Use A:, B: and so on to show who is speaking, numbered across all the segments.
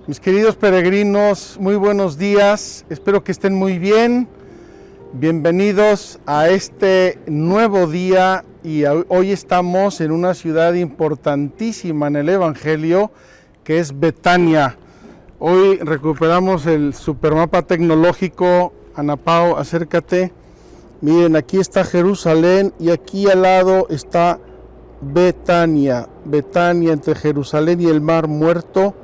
A: Mis queridos peregrinos, muy buenos días, espero que estén muy bien. Bienvenidos a este nuevo día y hoy estamos en una ciudad importantísima en el Evangelio, que es Betania. Hoy recuperamos el supermapa tecnológico. Ana Pao, acércate. Miren, aquí está Jerusalén y aquí al lado está Betania. Betania, entre Jerusalén y el Mar Muerto.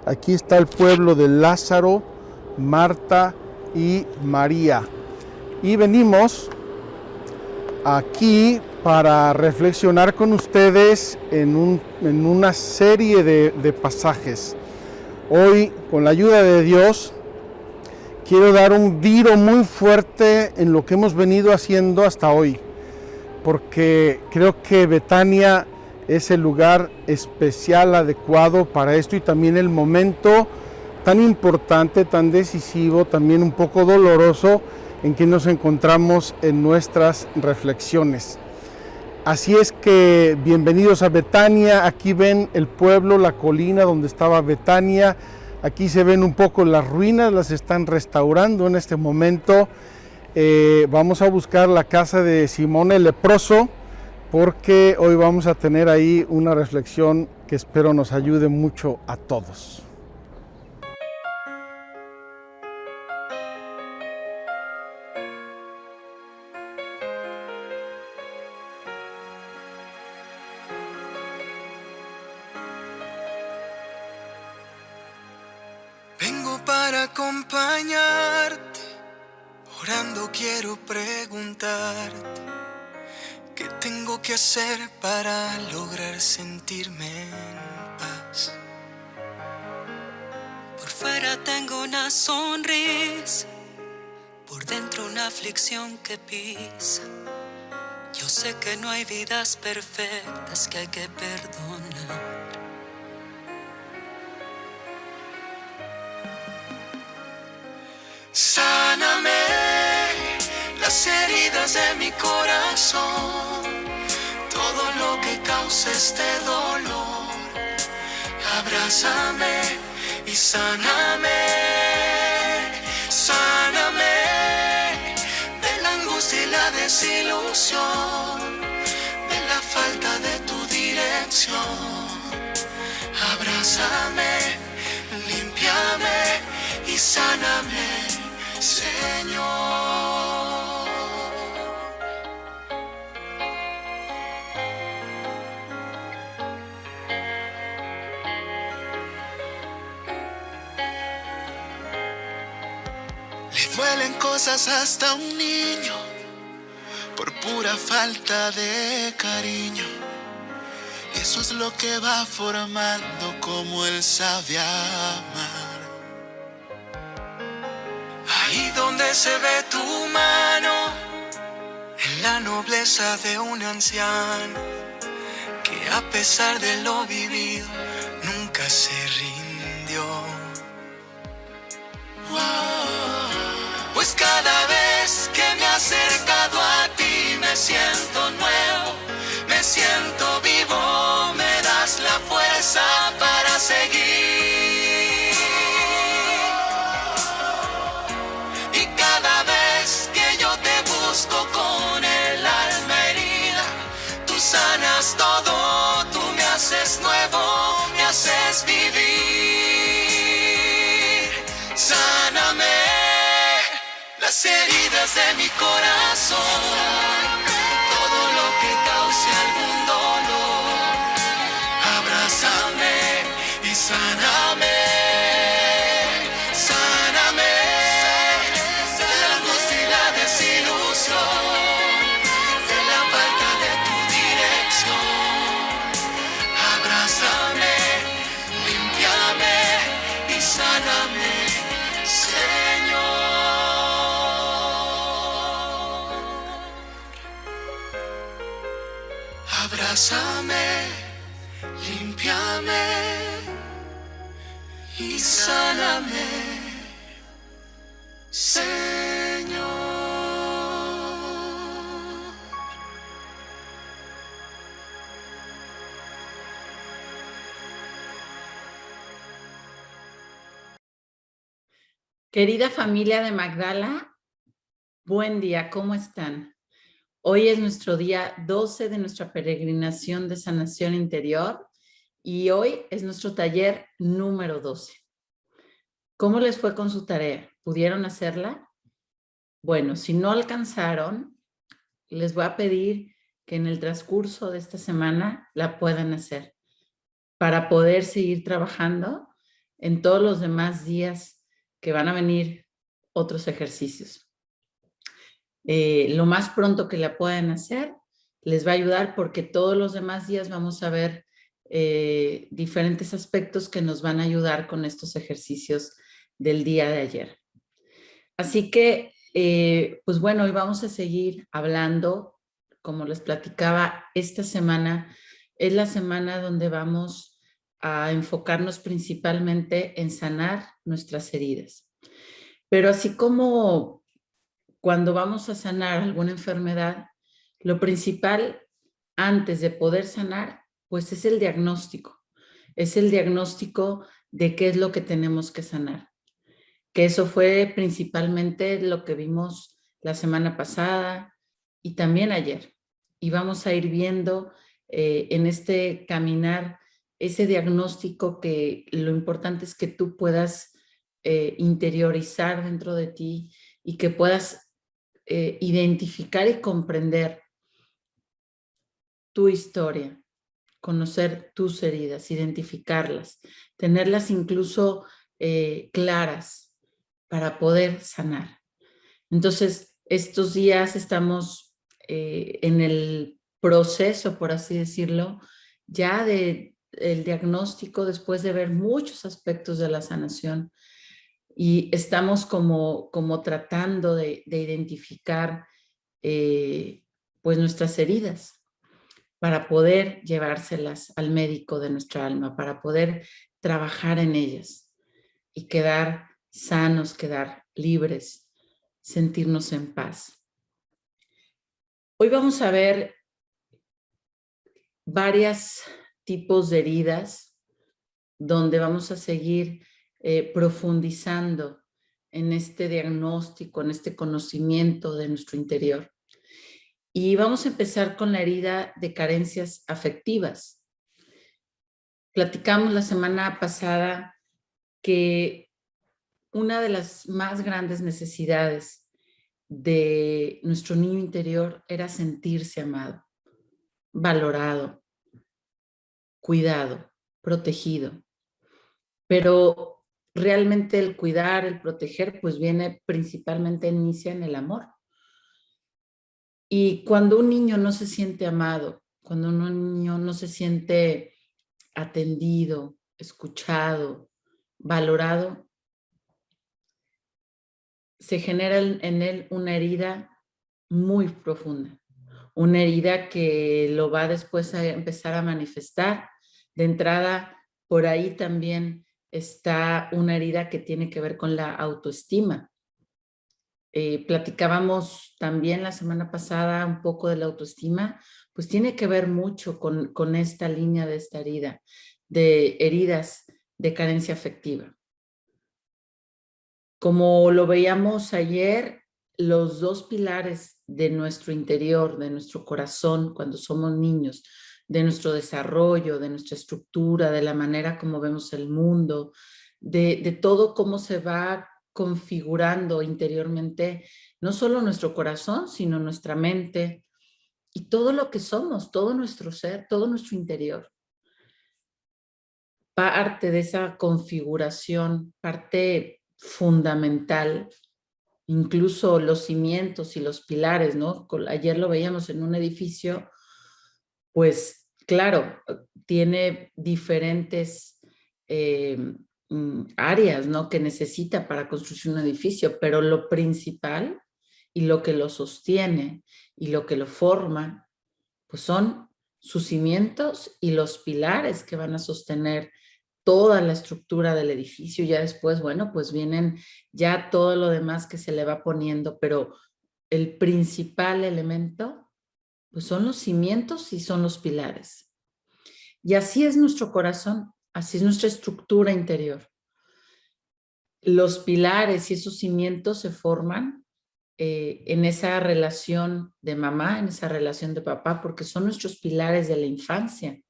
A: Aquí está el pueblo de Lázaro, Marta y María. Y venimos aquí para reflexionar con ustedes en una serie de pasajes. Hoy, con la ayuda de Dios, quiero dar un giro muy fuerte en lo que hemos venido haciendo hasta hoy, porque creo que Betania es el lugar especial, adecuado para esto, y también el momento tan importante, tan decisivo, también un poco doloroso en que nos encontramos en nuestras reflexiones. Así es que bienvenidos a Betania. Aquí ven el pueblo, la colina donde estaba Betania. Aquí se ven un poco las ruinas, las están restaurando en este momento. Vamos a buscar la casa de Simón el leproso, porque hoy vamos a tener ahí una reflexión que espero nos ayude mucho a todos.
B: Vengo para acompañarte, orando quiero preguntarte, ¿qué tengo que hacer para lograr sentirme en paz?
C: Por fuera tengo una sonrisa, por dentro una aflicción que pisa. Yo sé que no hay vidas perfectas, que hay que perdonar.
B: Sáname las heridas de mi corazón, todo lo que causa este dolor. Abrázame y sáname, sáname de la angustia y la desilusión, de la falta de tu dirección. Abrázame, límpiame y sáname, Señor. Le duelen cosas hasta un niño por pura falta de cariño. Eso es lo que va formando como Él sabe amar. Ahí donde se ve tu mano, en la nobleza de un anciano, que a pesar de lo vivido, nunca se rindió. Pues cada vez que me he acercado a ti, me siento nuevo, me siento vivo, me das la fuerza para seguir. Con el alma herida, tú sanas todo, tú me haces nuevo, me haces vivir. Sáname las heridas de mi corazón, todo lo que cause algún dolor. Abrázame y sáname. Abrázame, límpiame y sáname, Señor.
D: Querida familia de Magdala, buen día, ¿cómo están? Hoy es nuestro día 12 de nuestra peregrinación de sanación interior y hoy es nuestro taller número 12. ¿Cómo les fue con su tarea? ¿Pudieron hacerla? Bueno, si no alcanzaron, les voy a pedir que en el transcurso de esta semana la puedan hacer para poder seguir trabajando en todos los demás días que van a venir otros ejercicios. Lo más pronto que la puedan hacer les va a ayudar porque todos los demás días vamos a ver diferentes aspectos que nos van a ayudar con estos ejercicios del día de ayer. Así que, pues bueno, hoy vamos a seguir hablando, como les platicaba, esta semana es la semana donde vamos a enfocarnos principalmente en sanar nuestras heridas. Pero así como cuando vamos a sanar alguna enfermedad, lo principal antes de poder sanar, pues es el diagnóstico. Es el diagnóstico de qué es lo que tenemos que sanar. Que eso fue principalmente lo que vimos la semana pasada y también ayer. Y vamos a ir viendo en este caminar ese diagnóstico que lo importante es que tú puedas interiorizar dentro de ti y que puedas identificar y comprender tu historia, conocer tus heridas, identificarlas, tenerlas incluso claras para poder sanar. Entonces, estos días estamos en el proceso, por así decirlo, ya del diagnóstico después de ver muchos aspectos de la sanación. Y estamos como tratando de identificar pues nuestras heridas para poder llevárselas al médico de nuestra alma, para poder trabajar en ellas y quedar sanos, quedar libres, sentirnos en paz. Hoy vamos a ver varios tipos de heridas donde vamos a seguir profundizando en este diagnóstico, en este conocimiento de nuestro interior. Y vamos a empezar con la herida de carencias afectivas. Platicamos la semana pasada que una de las más grandes necesidades de nuestro niño interior era sentirse amado, valorado, cuidado, protegido. Pero realmente el cuidar, el proteger, pues viene principalmente, inicia en el amor. Y cuando un niño no se siente amado, cuando un niño no se siente atendido, escuchado, valorado, se genera en él una herida muy profunda, una herida que lo va después a empezar a manifestar. De entrada, por ahí también está una herida que tiene que ver con la autoestima. Platicábamos también la semana pasada un poco de la autoestima, pues tiene que ver mucho con esta línea de esta herida, de heridas de carencia afectiva. Como lo veíamos ayer, los dos pilares de nuestro interior, de nuestro corazón, cuando somos niños, de nuestro desarrollo, de nuestra estructura, de la manera como vemos el mundo, de todo cómo se va configurando interiormente, no solo nuestro corazón, sino nuestra mente y todo lo que somos, todo nuestro ser, todo nuestro interior. Parte de esa configuración, parte fundamental, incluso los cimientos y los pilares, ¿no? Ayer lo veíamos en un edificio, pues claro, tiene diferentes áreas, ¿no? Que necesita para construir un edificio, pero lo principal y lo que lo sostiene y lo que lo forma, pues son sus cimientos y los pilares que van a sostener toda la estructura del edificio. Ya después, bueno, pues vienen ya todo lo demás que se le va poniendo, pero el principal elemento, pues son los cimientos y son los pilares. Y así es nuestro corazón, así es nuestra estructura interior. los pilares y esos cimientos se forman en esa relación de mamá, en esa relación de papá, porque son nuestros pilares de la infancia.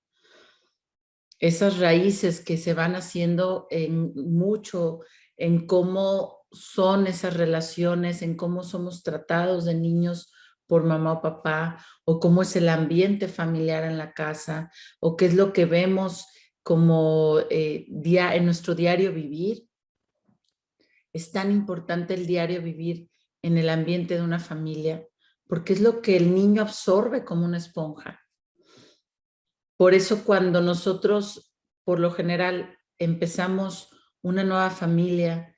D: Esas raíces que se van haciendo en mucho, en cómo son esas relaciones, en cómo somos tratados de niños por mamá o papá, o cómo es el ambiente familiar en la casa, o qué es lo que vemos como en nuestro diario vivir. Es tan importante el diario vivir en el ambiente de una familia, porque es lo que el niño absorbe como una esponja. Por eso cuando nosotros, por lo general, empezamos una nueva familia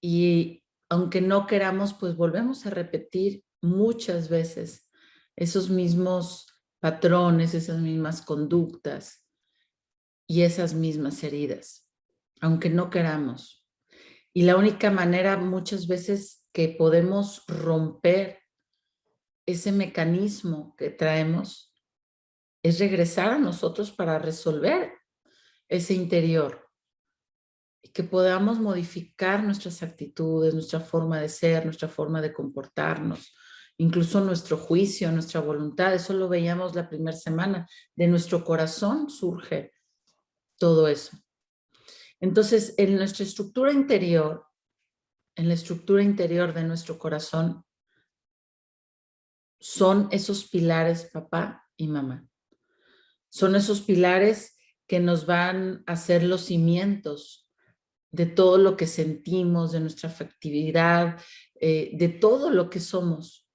D: y aunque no queramos, pues volvemos a repetir muchas veces esos mismos patrones, esas mismas conductas y esas mismas heridas, aunque no queramos. Y la única manera muchas veces que podemos romper ese mecanismo que traemos es regresar a nosotros para resolver ese interior y que podamos modificar nuestras actitudes, nuestra forma de ser, nuestra forma de comportarnos, incluso nuestro juicio, nuestra voluntad. Eso lo veíamos la primera semana. De nuestro corazón surge todo eso. Entonces, en nuestra estructura interior, en la estructura interior de nuestro corazón, son esos pilares papá y mamá. Son esos pilares que nos van a hacer los cimientos de todo lo que sentimos, de nuestra afectividad, de todo lo que somos,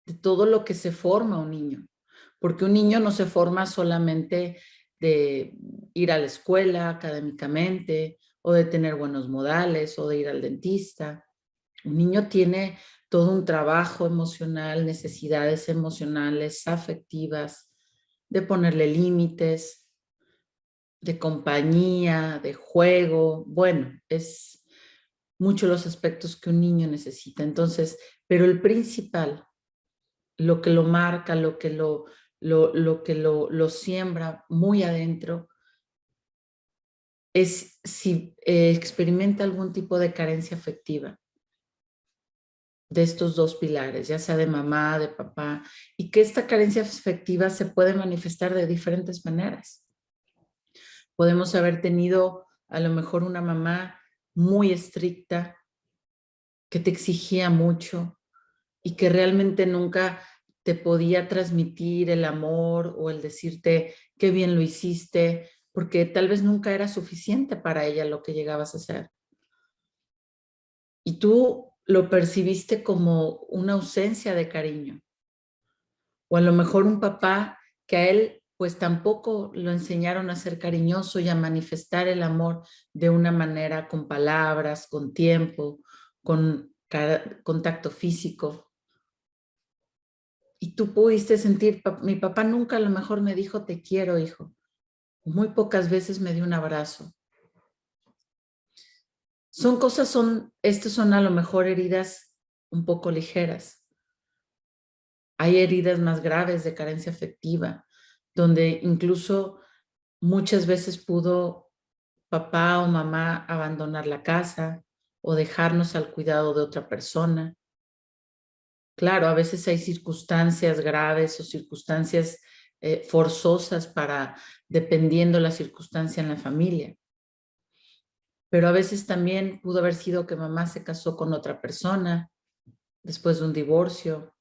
D: de todo lo que se forma un niño. Porque un niño no se forma solamente de ir a la escuela académicamente, o de tener buenos modales, o de ir al dentista. Un niño tiene todo un trabajo emocional, necesidades emocionales, afectivas, de ponerle límites, de compañía, de juego. Bueno, es mucho los aspectos que un niño necesita. Entonces, pero el principal, lo que lo marca, lo que lo siembra muy adentro, es si experimenta algún tipo de carencia afectiva de estos dos pilares, ya sea de mamá, de papá, y que esta carencia afectiva se puede manifestar de diferentes maneras. Podemos haber tenido a lo mejor una mamá muy estricta, que te exigía mucho y que realmente nunca te podía transmitir el amor o el decirte qué bien lo hiciste, porque tal vez nunca era suficiente para ella lo que llegabas a hacer. Y tú lo percibiste como una ausencia de cariño. O a lo mejor un papá que a él pues tampoco lo enseñaron a ser cariñoso y a manifestar el amor de una manera con palabras, con tiempo, con contacto físico. Y tú pudiste sentir, mi papá nunca a lo mejor me dijo te quiero, hijo. Muy pocas veces me dio un abrazo. Estas son a lo mejor heridas un poco ligeras. Hay heridas más graves de carencia afectiva, donde incluso muchas veces pudo papá o mamá abandonar la casa o dejarnos al cuidado de otra persona. Claro, a veces hay circunstancias graves o circunstancias forzosas dependiendo la circunstancia en la familia. Pero a veces también pudo haber sido que mamá se casó con otra persona después de un divorcio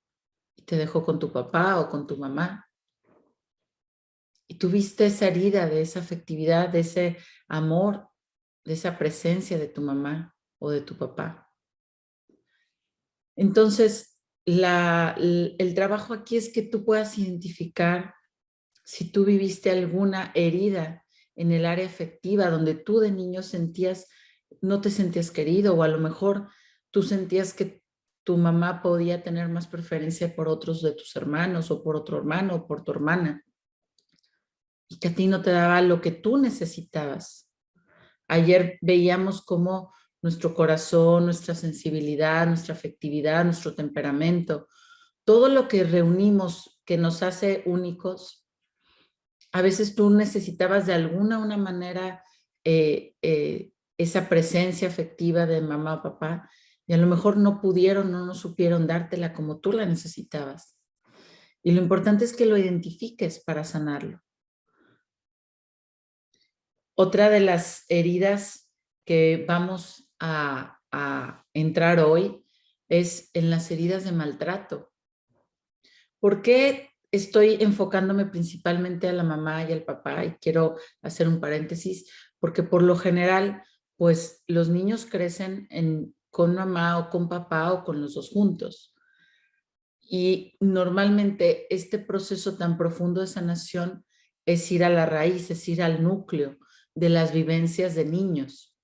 D: y te dejó con tu papá o con tu mamá. Y tuviste esa herida de esa afectividad, de ese amor, de esa presencia de tu mamá o de tu papá. Entonces, el trabajo aquí es que tú puedas identificar si tú viviste alguna herida en el área afectiva donde tú de niño no te sentías querido, o a lo mejor tú sentías que tu mamá podía tener más preferencia por otros de tus hermanos o por otro hermano o por tu hermana y que a ti no te daba lo que tú necesitabas. Ayer veíamos cómo nuestro corazón, nuestra sensibilidad, nuestra afectividad, nuestro temperamento, todo lo que reunimos que nos hace únicos, a veces tú necesitabas de una manera esa presencia afectiva de mamá o papá, y a lo mejor no pudieron, no supieron dártela como tú la necesitabas. Y lo importante es que lo identifiques para sanarlo. Otra de las heridas que vamos a entrar hoy es en las heridas de maltrato. ¿Por qué estoy enfocándome principalmente a la mamá y al papá? Y quiero hacer un paréntesis, porque por lo general, pues los niños crecen con mamá o con papá o con los dos juntos. Y normalmente este proceso tan profundo de sanación es ir a la raíz, es ir al núcleo de las vivencias de niños.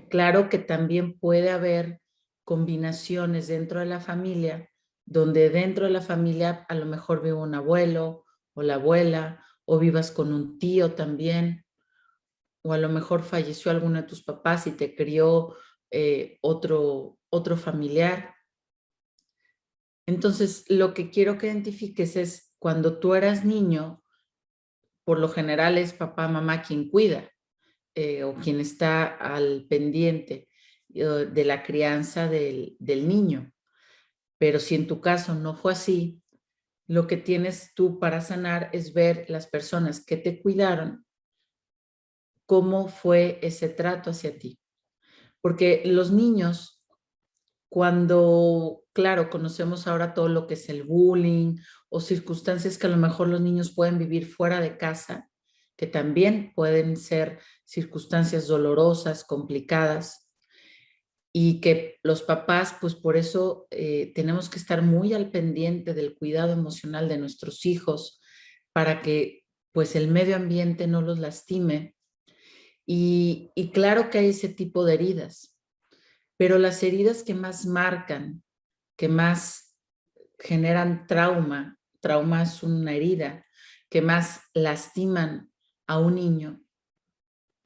D: Claro que también puede haber combinaciones dentro de la familia, donde dentro de la familia a lo mejor vive un abuelo o la abuela, o vivas con un tío también, o a lo mejor falleció alguno de tus papás y te crió otro familiar. Entonces, lo que quiero que identifiques es cuando tú eras niño, por lo general es papá, mamá quien cuida o quien está al pendiente de la crianza del niño. Pero si en tu caso no fue así, lo que tienes tú para sanar es ver las personas que te cuidaron, cómo fue ese trato hacia ti. Porque los niños, cuando, claro, conocemos ahora todo lo que es el bullying o circunstancias que a lo mejor los niños pueden vivir fuera de casa, que también pueden ser circunstancias dolorosas, complicadas, y que los papás, pues por eso tenemos que estar muy al pendiente del cuidado emocional de nuestros hijos para que pues el medio ambiente no los lastime. Y claro que hay ese tipo de heridas, pero las heridas que más marcan, que más generan trauma es una herida, que más lastiman a un niño,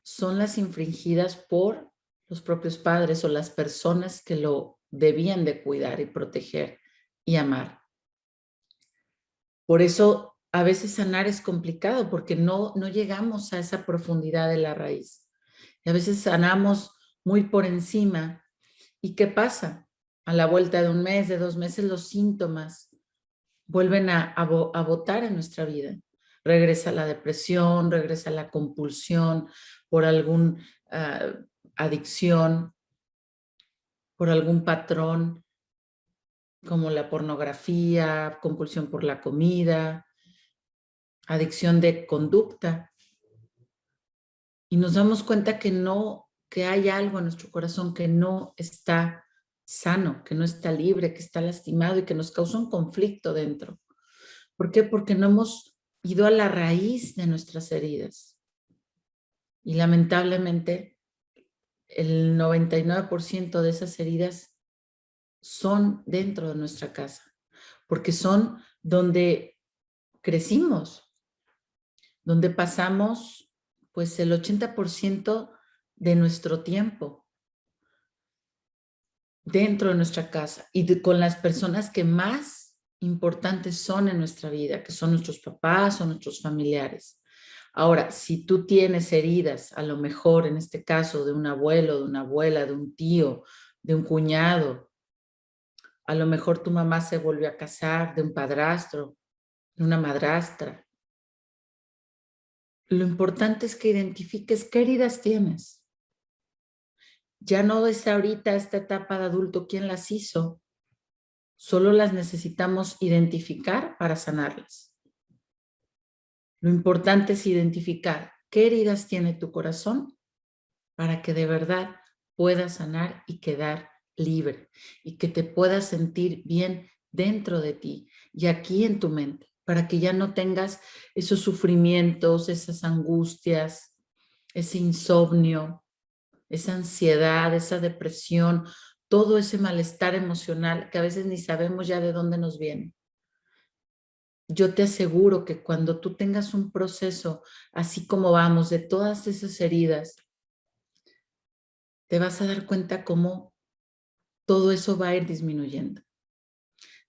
D: son las infringidas por los propios padres o las personas que lo debían de cuidar y proteger y amar. Por eso a veces sanar es complicado porque no llegamos a esa profundidad de la raíz. Y a veces sanamos muy por encima. ¿Y qué pasa? A la vuelta de un mes, de 2 meses, los síntomas vuelven a botar en nuestra vida. Regresa la depresión, regresa la compulsión por alguna adicción, por algún patrón como la pornografía, compulsión por la comida, adicción de conducta. Y nos damos cuenta que hay algo en nuestro corazón que no está sano, que no está libre, que está lastimado y que nos causa un conflicto dentro. ¿Por qué? Porque no hemos ido a la raíz de nuestras heridas. Y lamentablemente, el 99% de esas heridas son dentro de nuestra casa, porque son donde crecimos, donde pasamos pues el 80% de nuestro tiempo dentro de nuestra casa y con las personas que más importantes son en nuestra vida, que son nuestros papás o nuestros familiares. Ahora, si tú tienes heridas, a lo mejor en este caso de un abuelo, de una abuela, de un tío, de un cuñado, a lo mejor tu mamá se volvió a casar, de un padrastro, de una madrastra. Lo importante es que identifiques qué heridas tienes. Ya no es ahorita esta etapa de adulto quién las hizo, solo las necesitamos identificar para sanarlas. Lo importante es identificar qué heridas tiene tu corazón para que de verdad puedas sanar y quedar libre y que te puedas sentir bien dentro de ti y aquí en tu mente, para que ya no tengas esos sufrimientos, esas angustias, ese insomnio, esa ansiedad, esa depresión, todo ese malestar emocional que a veces ni sabemos ya de dónde nos viene. Yo te aseguro que cuando tú tengas un proceso, así como vamos, de todas esas heridas, te vas a dar cuenta cómo todo eso va a ir disminuyendo.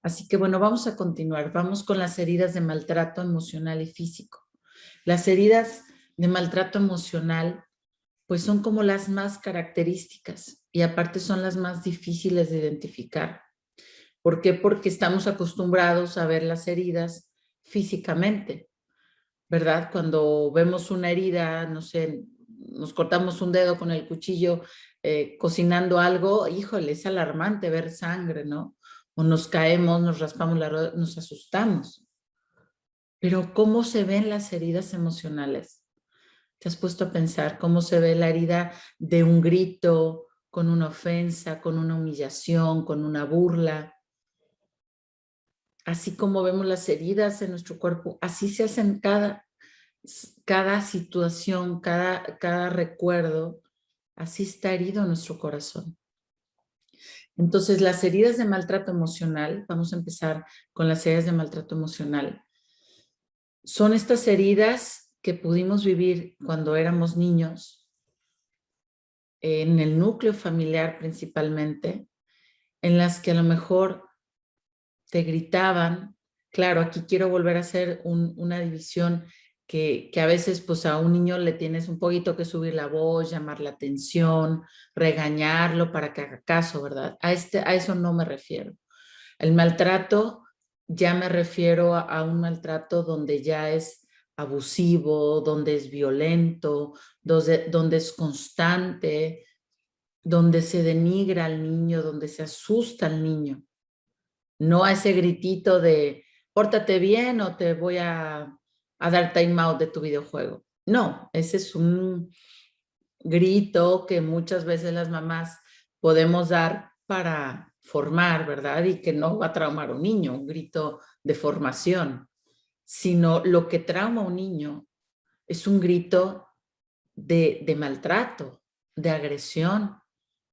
D: Así que bueno, vamos a continuar. Vamos con las heridas de maltrato emocional y físico. Las heridas de maltrato emocional pues son como las más características y aparte son las más difíciles de identificar. ¿Por qué? Porque estamos acostumbrados a ver las heridas físicamente, ¿verdad? Cuando vemos una herida, no sé, nos cortamos un dedo con el cuchillo cocinando algo, híjole, es alarmante ver sangre, ¿no? O nos caemos, nos raspamos la rodilla, nos asustamos. Pero ¿cómo se ven las heridas emocionales? ¿Te has puesto a pensar cómo se ve la herida de un grito, con una ofensa, con una humillación, con una burla? Así como vemos las heridas en nuestro cuerpo, así se hacen cada situación, cada recuerdo, así está herido nuestro corazón. Entonces, las heridas de maltrato emocional, vamos a empezar con las heridas de maltrato emocional, son estas heridas que pudimos vivir cuando éramos niños, en el núcleo familiar principalmente, en las que a lo mejor te gritaban. Claro, aquí quiero volver a hacer una división que a veces pues a un niño le tienes un poquito que subir la voz, llamar la atención, regañarlo para que haga caso, ¿verdad? A eso no me refiero. El maltrato, ya me refiero a un maltrato donde ya es abusivo, donde es violento, donde es constante, donde se denigra al niño, donde se asusta al niño. No a ese gritito de pórtate bien o te voy a dar time out de tu videojuego. No, ese es un grito que muchas veces las mamás podemos dar para formar, ¿verdad? Y que no va a traumar a un niño, un grito de formación, sino lo que trauma a un niño es un grito de maltrato, de agresión,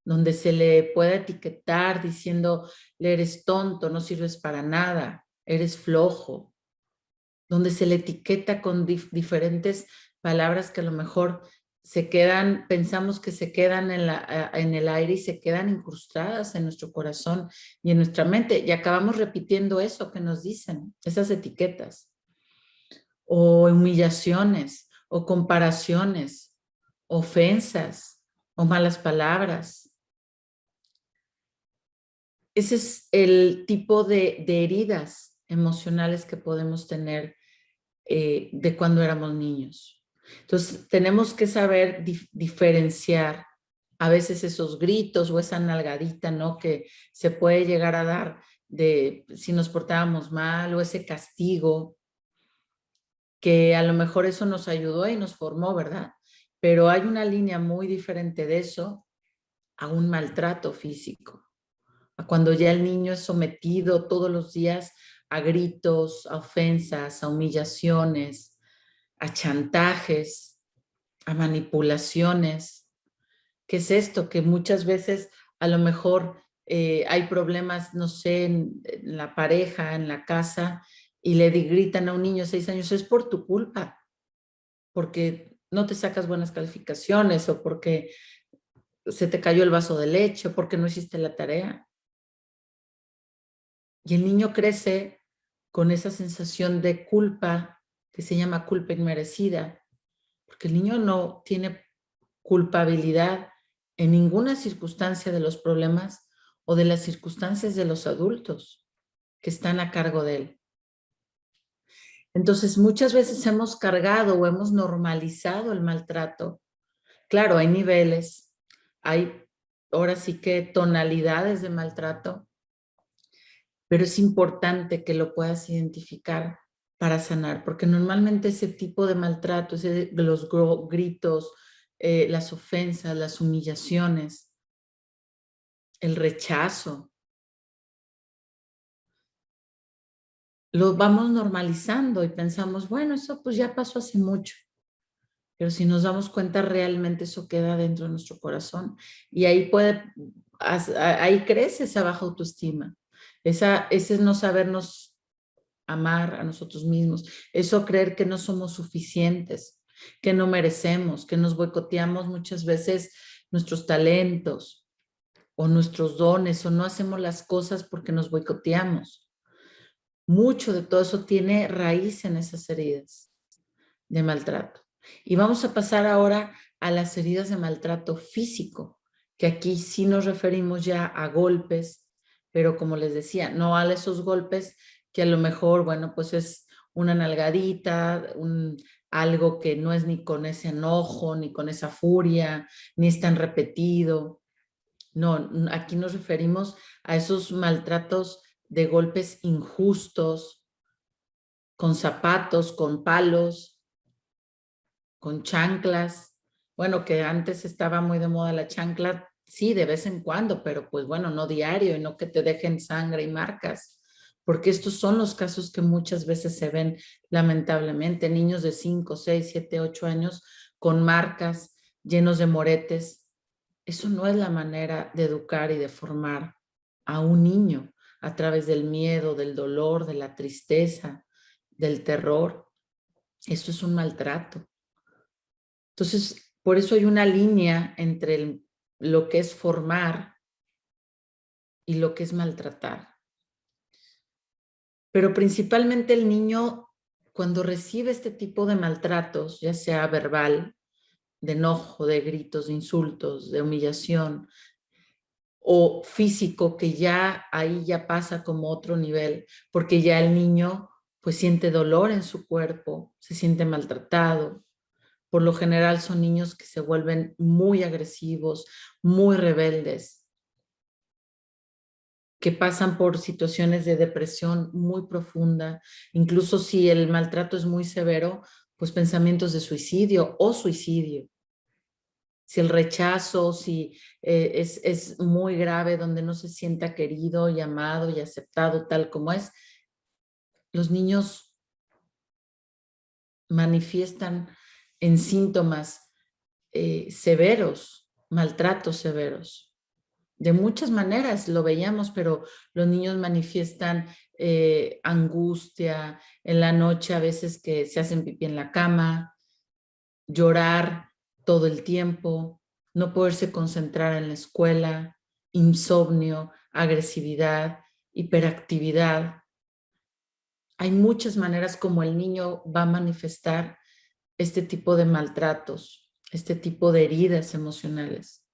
D: donde se le puede etiquetar diciendo, eres tonto, no sirves para nada, eres flojo, donde se le etiqueta con diferentes palabras que a lo mejor se quedan, pensamos que se quedan en el aire y se quedan incrustadas en nuestro corazón y en nuestra mente. Y acabamos repitiendo eso que nos dicen, esas etiquetas, o humillaciones, o comparaciones, ofensas, o malas palabras. Ese es el tipo de heridas emocionales que podemos tener de cuando éramos niños. Entonces, tenemos que saber diferenciar a veces esos gritos o esa nalgadita, ¿no? Que se puede llegar a dar de si nos portábamos mal o ese castigo, que a lo mejor eso nos ayudó y nos formó, ¿verdad? Pero hay una línea muy diferente de eso a un maltrato físico, a cuando ya el niño es sometido todos los días a gritos, a ofensas, a humillaciones, a chantajes, a manipulaciones. ¿Qué es esto? Que muchas veces a lo mejor hay problemas, no sé, en la pareja, en la casa, y le gritan a un niño de 6 años, es por tu culpa, porque no te sacas buenas calificaciones o porque se te cayó el vaso de leche o porque no hiciste la tarea. Y el niño crece con esa sensación de culpa que se llama culpa inmerecida, porque el niño no tiene culpabilidad en ninguna circunstancia de los problemas o de las circunstancias de los adultos que están a cargo de él. Entonces, muchas veces hemos cargado o hemos normalizado el maltrato. Claro, hay niveles, hay ahora sí que tonalidades de maltrato, pero es importante que lo puedas identificar para sanar, porque normalmente ese tipo de maltrato, los gritos, las ofensas, las humillaciones, el rechazo, lo vamos normalizando y pensamos, bueno, eso pues ya pasó hace mucho. Pero si nos damos cuenta, realmente eso queda dentro de nuestro corazón y ahí ahí crece esa baja autoestima. Ese es no sabernos amar a nosotros mismos, eso creer que no somos suficientes, que no merecemos, que nos boicoteamos muchas veces nuestros talentos o nuestros dones o no hacemos las cosas porque nos boicoteamos. Mucho de todo eso tiene raíz en esas heridas de maltrato. Y vamos a pasar ahora a las heridas de maltrato físico, que aquí sí nos referimos ya a golpes, pero como les decía, no a esos golpes que a lo mejor, bueno, pues es una nalgadita, algo que no es ni con ese enojo, ni con esa furia, ni es tan repetido. No, aquí nos referimos a esos maltratos de golpes injustos, con zapatos, con palos, con chanclas. Bueno, que antes estaba muy de moda la chancla, sí, de vez en cuando, pero pues bueno, no diario y no que te dejen sangre y marcas, porque estos son los casos que muchas veces se ven lamentablemente, niños de 5, 6, 7, 8 años con marcas, llenos de moretes. Eso no es la manera de educar y de formar a un niño a través del miedo, del dolor, de la tristeza, del terror. Esto es un maltrato. Entonces, por eso hay una línea entre lo que es formar y lo que es maltratar. Pero principalmente el niño, cuando recibe este tipo de maltratos, ya sea verbal, de enojo, de gritos, de insultos, de humillación, o físico, que ya ahí ya pasa como otro nivel, porque ya el niño pues siente dolor en su cuerpo, se siente maltratado. Por lo general son niños que se vuelven muy agresivos, muy rebeldes, que pasan por situaciones de depresión muy profunda, incluso si el maltrato es muy severo, pues pensamientos de suicidio o suicidio. Si el rechazo, si es muy grave, donde no se sienta querido y amado y aceptado tal como es, los niños manifiestan en síntomas severos, maltratos severos. De muchas maneras lo veíamos, pero los niños manifiestan angustia en la noche, a veces que se hacen pipí en la cama, llorar todo el tiempo, no poderse concentrar en la escuela, insomnio, agresividad, hiperactividad. Hay muchas maneras como el niño va a manifestar este tipo de maltratos, este tipo de heridas emocionales,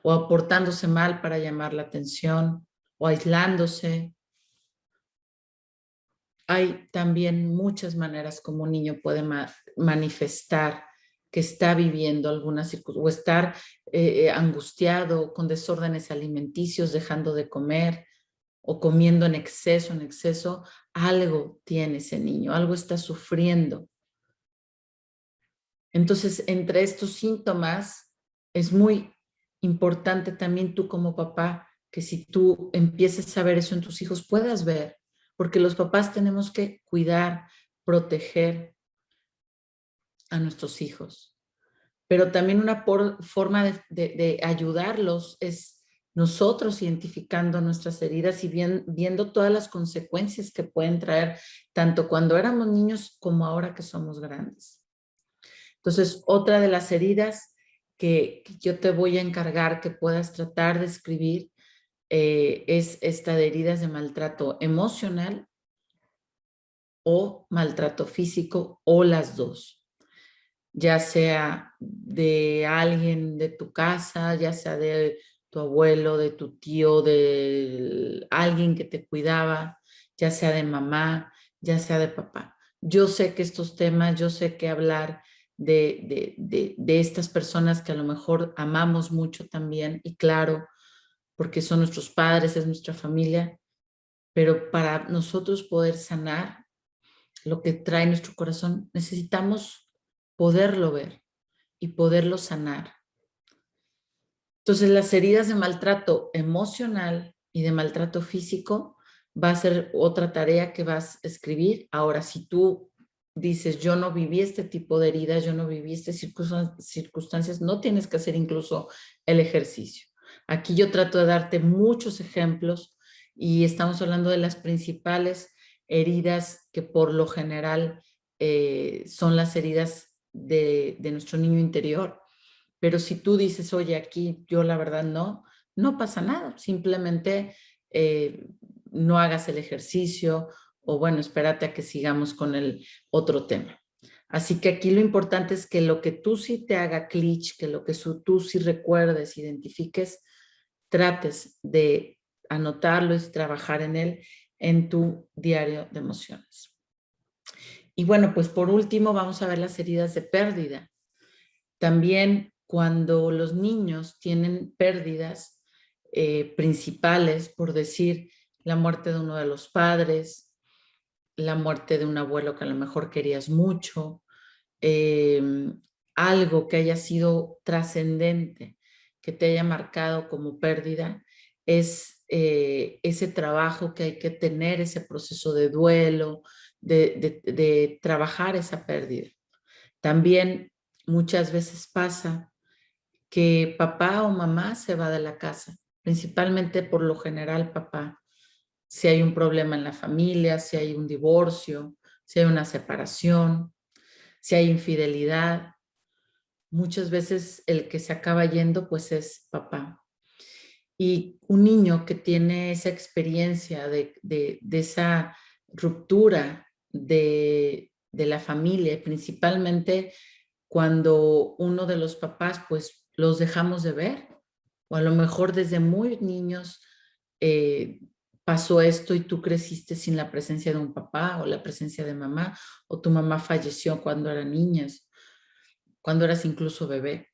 D: o aportándose mal para llamar la atención, o aislándose. Hay también muchas maneras como un niño puede manifestar que está viviendo alguna circunstancia, o estar angustiado, con desórdenes alimenticios, dejando de comer, o comiendo en exceso, algo tiene ese niño, algo está sufriendo. Entonces, entre estos síntomas, es muy importante también tú como papá, que si tú empieces a ver eso en tus hijos, puedas ver, porque los papás tenemos que cuidar, proteger a nuestros hijos. Pero también una forma de ayudarlos es nosotros identificando nuestras heridas y viendo todas las consecuencias que pueden traer, tanto cuando éramos niños como ahora que somos grandes. Entonces, otra de las heridas que yo te voy a encargar que puedas tratar de escribir es esta de heridas de maltrato emocional o maltrato físico, o las dos, ya sea de alguien de tu casa, ya sea de tu abuelo, de tu tío, de alguien que te cuidaba, ya sea de mamá, ya sea de papá. Yo sé que estos temas, yo sé que hablar de estas personas que a lo mejor amamos mucho también, y claro, porque son nuestros padres, es nuestra familia, pero para nosotros poder sanar lo que trae nuestro corazón, necesitamos poderlo ver y poderlo sanar. Entonces, las heridas de maltrato emocional y de maltrato físico va a ser otra tarea que vas a escribir. Ahora, si tú dices, yo no viví este tipo de heridas, yo no viví estas circunstancias, no tienes que hacer incluso el ejercicio. Aquí yo trato de darte muchos ejemplos y estamos hablando de las principales heridas que por lo general son las heridas de nuestro niño interior. Pero si tú dices, oye, aquí yo la verdad no pasa nada. Simplemente no hagas el ejercicio, o bueno, espérate a que sigamos con el otro tema. Así que aquí lo importante es que lo que tú sí te haga clic, que lo que tú sí recuerdes, identifiques, trates de anotarlo y trabajar en él en tu diario de emociones. Y bueno, pues por último vamos a ver las heridas de pérdida. También cuando los niños tienen pérdidas principales, por decir, la muerte de uno de los padres, la muerte de un abuelo que a lo mejor querías mucho, algo que haya sido trascendente, que te haya marcado como pérdida, es ese trabajo que hay que tener, ese proceso de duelo, de trabajar esa pérdida. También muchas veces pasa que papá o mamá se va de la casa, principalmente por lo general papá. Si hay un problema en la familia, si hay un divorcio, si hay una separación, si hay infidelidad, muchas veces el que se acaba yendo pues es papá. Y un niño que tiene esa experiencia de esa ruptura de la familia, principalmente cuando uno de los papás pues los dejamos de ver, o a lo mejor desde muy niños eh, pasó esto y tú creciste sin la presencia de un papá o la presencia de mamá, o tu mamá falleció cuando eran niñas, cuando eras incluso bebé.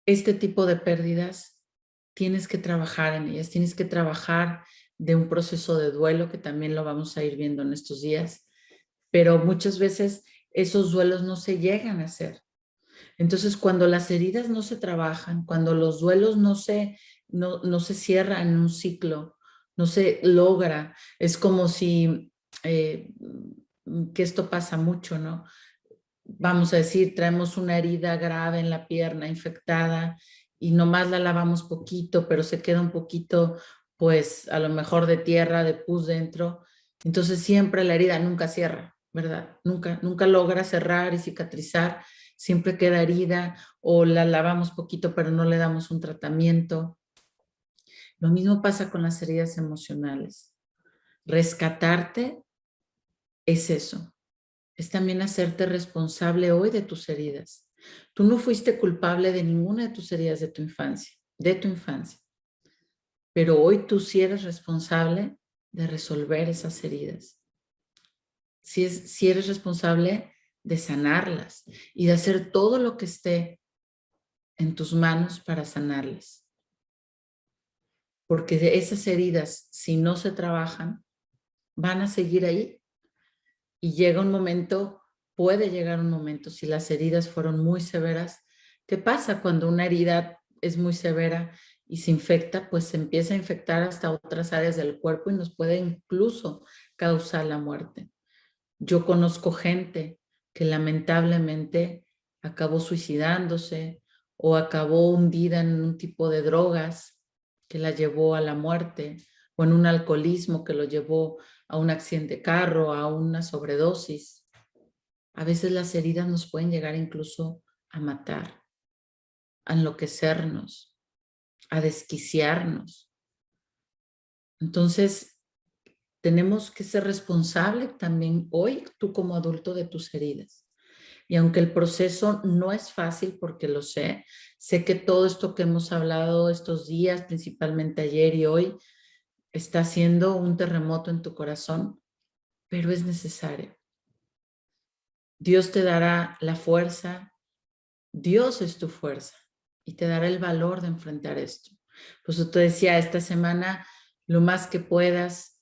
D: Este tipo de pérdidas tienes que trabajar en ellas, tienes que trabajar de un proceso de duelo que también lo vamos a ir viendo en estos días, pero muchas veces esos duelos no se llegan a hacer. Entonces, cuando las heridas no se trabajan, cuando los duelos no se cierran en un ciclo, no se logra, es como si, que esto pasa mucho, ¿no? Vamos a decir, traemos una herida grave en la pierna infectada y nomás la lavamos poquito, pero se queda un poquito, pues a lo mejor de tierra, de pus dentro. Entonces siempre la herida nunca cierra, ¿verdad? Nunca logra cerrar y cicatrizar, siempre queda herida o la lavamos poquito, pero no le damos un tratamiento. Lo mismo pasa con las heridas emocionales. Rescatarte es eso, es también hacerte responsable hoy de tus heridas. Tú no fuiste culpable de ninguna de tus heridas de tu infancia, pero hoy tú sí eres responsable de resolver esas heridas. Si eres responsable de sanarlas y de hacer todo lo que esté en tus manos para sanarlas. Porque esas heridas, si no se trabajan, van a seguir ahí. Y llega un momento, puede llegar un momento, si las heridas fueron muy severas. ¿Qué pasa cuando una herida es muy severa y se infecta? Pues se empieza a infectar hasta otras áreas del cuerpo y nos puede incluso causar la muerte. Yo conozco gente que lamentablemente acabó suicidándose o acabó hundida en un tipo de drogas que la llevó a la muerte, o en un alcoholismo que lo llevó a un accidente de carro, a una sobredosis. A veces las heridas nos pueden llegar incluso a matar, a enloquecernos, a desquiciarnos. Entonces, tenemos que ser responsables también hoy, tú como adulto, de tus heridas. Y aunque el proceso no es fácil, porque lo sé que todo esto que hemos hablado estos días, principalmente ayer y hoy, está haciendo un terremoto en tu corazón, pero es necesario. Dios te dará la fuerza, Dios es tu fuerza y te dará el valor de enfrentar esto. Por eso te decía, esta semana, lo más que puedas,